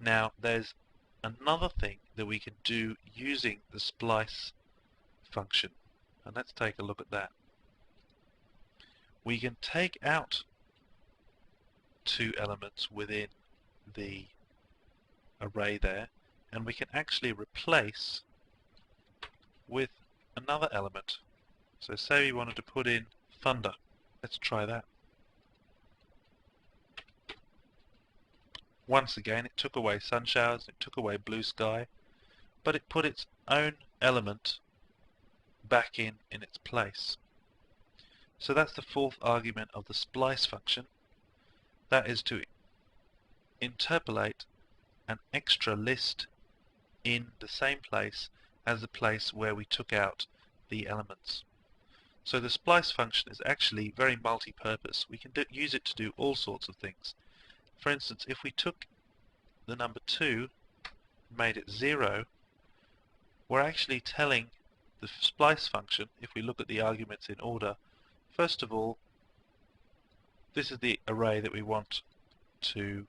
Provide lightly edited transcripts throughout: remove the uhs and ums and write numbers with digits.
Now there's another thing that we can do using the splice function, and let's take a look at that. We can take out two elements within the array there, and we can actually replace with another element. So say we wanted to put in thunder. Let's try that. Once again, it took away sun showers, it took away blue sky, but it put its own element back in its place. So that's the fourth argument of the splice function. That is to interpolate an extra list in the same place as the place where we took out the elements. So the splice function is actually very multi-purpose. We can use it to do all sorts of things. For instance, if we took the number 2 and made it 0, we're actually telling the splice function, if we look at the arguments in order, first of all, this is the array that we want to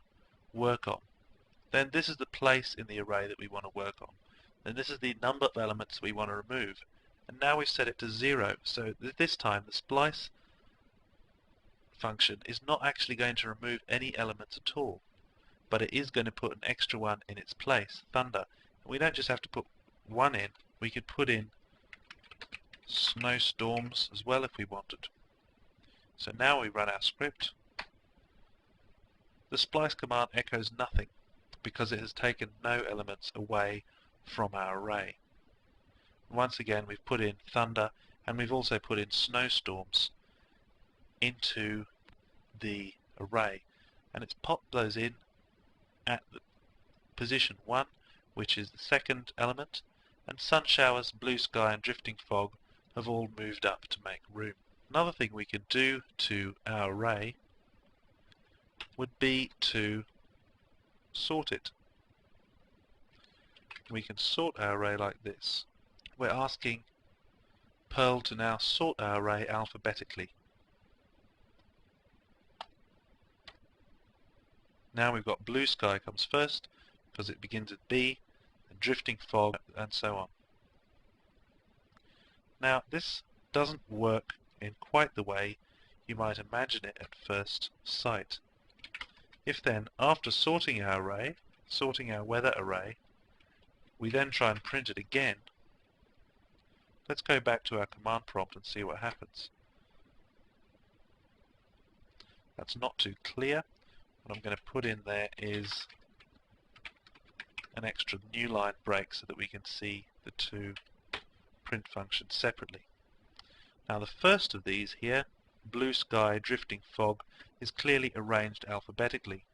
work on. Then this is the place in the array that we want to work on. Then this is the number of elements we want to remove. And now we've set it to 0, so this time the splice function is not actually going to remove any elements at all, but it is going to put an extra one in its place, thunder. And we don't just have to put one in, we could put in snowstorms as well if we wanted. So now we run our script. The splice command echoes nothing because it has taken no elements away from our array. Once again, we've put in thunder, and we've also put in snowstorms into the array, and it's popped those in at the position 1, which is the second element, and sun showers, blue sky and drifting fog have all moved up to make room. Another thing we could do to our array would be to sort it. We can sort our array like this. We're asking Perl to now sort our array alphabetically. Now we've got blue sky comes first because it begins at B, and drifting fog, and so on. Now this doesn't work in quite the way you might imagine it at first sight. If then, after sorting our array, sorting our weather array, we then try and print it again, let's go back to our command prompt and see what happens. That's not too clear. What I'm going to put in there is an extra new line break so that we can see the two print functions separately. Now the first of these here, blue sky, drifting fog, is clearly arranged alphabetically.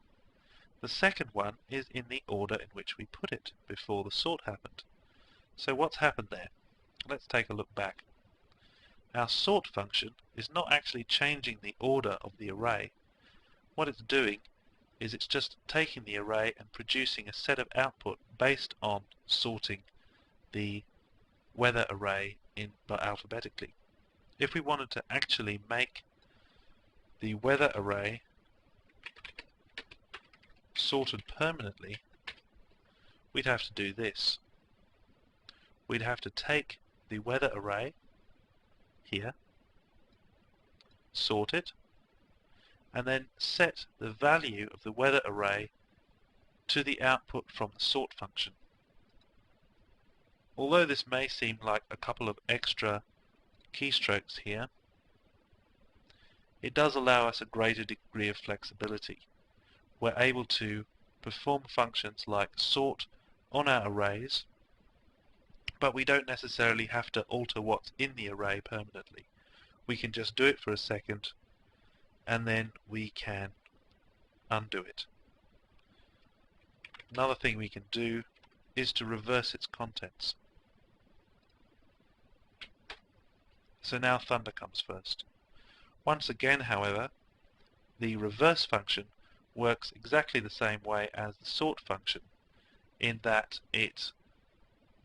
The second one is in the order in which we put it before the sort happened. So what's happened there? Let's take a look back. Our sort function is not actually changing the order of the array. What it's doing is it's just taking the array and producing a set of output based on sorting the weather array in alphabetically. If we wanted to actually make the weather array sorted permanently, we'd have to do this. We'd have to take the weather array here, sort it, and then set the value of the weather array to the output from the sort function. Although this may seem like a couple of extra keystrokes here, it does allow us a greater degree of flexibility. We're able to perform functions like sort on our arrays, but we don't necessarily have to alter what's in the array permanently. We can just do it for a second, and then we can undo it. Another thing we can do is to reverse its contents. So now thunder comes first. Once again, however, the reverse function works exactly the same way as the sort function, in that it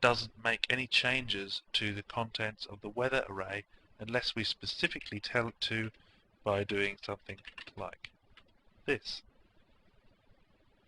doesn't make any changes to the contents of the weather array unless we specifically tell it to by doing something like this.